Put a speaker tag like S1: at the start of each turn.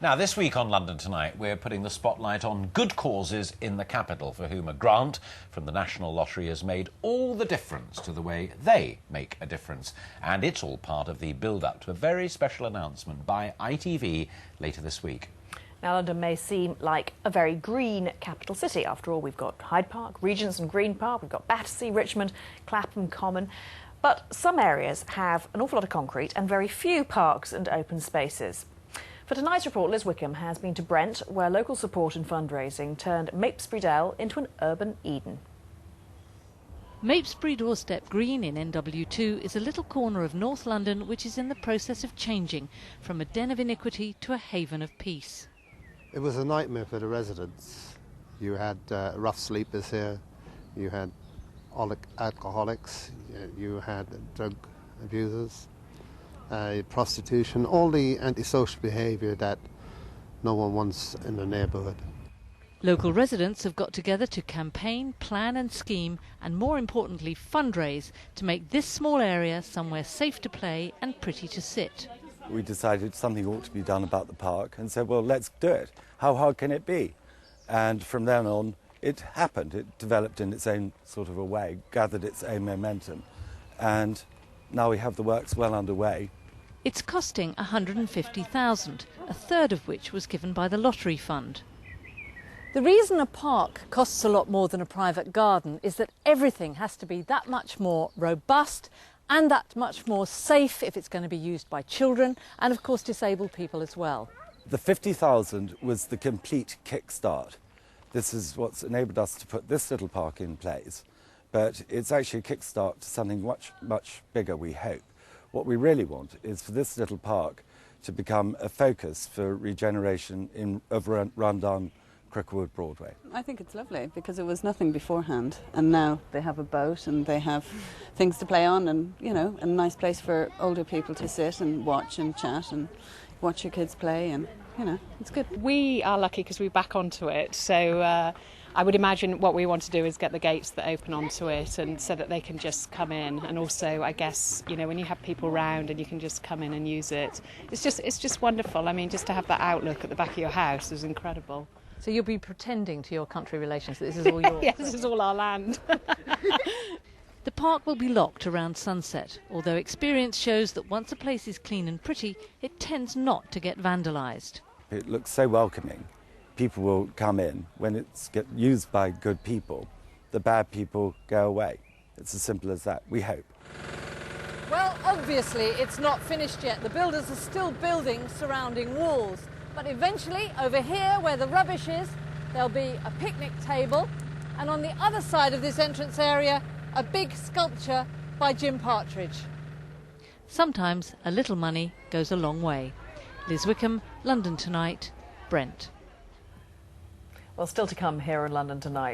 S1: Now, this week on London Tonight, we're putting the spotlight on good causes in the capital for whom a grant from the National Lottery has made all the difference to the way they make a difference. And it's all part of the build-up to a very special announcement by ITV later this week.
S2: Now, London may seem like a very green capital city. After all, we've got Hyde Park, Regent's and Green Park, we've got Battersea, Richmond, Clapham Common. But some areas have an awful lot of concrete and very few parks and open spaces. For tonight's report, Liz Wickham has been to Brent, where local support and fundraising turned Mapesbury Dell into an urban Eden.
S3: Mapesbury Doorstep Green in NW2 is a little corner of North London which is in the process of changing from a den of iniquity to a haven of peace.
S4: It was a nightmare for the residents. You had rough sleepers here, you had alcoholics, you had drug abusers, prostitution, all the antisocial behaviour that no one wants in the neighbourhood.
S3: Local residents have got together to campaign, plan and scheme and, more importantly, fundraise to make this small area somewhere safe to play and pretty to sit.
S5: We decided something ought to be done about the park and said, well, let's do it. How hard can it be? And from then on, it happened. It developed in its own sort of a way, gathered its own momentum. And now we have the works well underway.
S3: It's costing $150,000, a third of which was given by the Lottery Fund. The reason a park costs a lot more than a private garden is that everything has to be that much more robust and that much more safe if it's going to be used by children and, of course, disabled people as well.
S5: The $50,000 was the complete kickstart. This is what's enabled us to put this little park in place, but it's actually a kickstart to something much, much bigger, we hope. What we really want is for this little park to become a focus for regeneration of rundown Cricklewood Broadway.
S6: I think it's lovely because it was nothing beforehand, and now they have a boat and they have things to play on, and you know, a nice place for older people to sit and watch and chat and watch your kids play, and you know, it's good.
S7: We are lucky because we're back onto it, so I would imagine what we want to do is get the gates that open onto it, and so that they can just come in. And also, I guess, you know, when you have people round and you can just come in and use it, it's just wonderful. I mean, just to have that outlook at the back of your house is incredible.
S3: So you'll be pretending to your country relations that this is all yours?
S7: Yes, this is all our land.
S3: The park will be locked around sunset, although experience shows that once a place is clean and pretty, it tends not to get vandalised.
S5: It looks so welcoming. People will come in. When it's used by good people, the bad people go away. It's as simple as that, we hope.
S3: Well, obviously it's not finished yet. The builders are still building surrounding walls. But eventually, over here where the rubbish is, there'll be a picnic table, and on the other side of this entrance area, a big sculpture by Jim Partridge. Sometimes a little money goes a long way. Liz Wickham, London Tonight, Brent.
S2: Well, still to come here in London Tonight.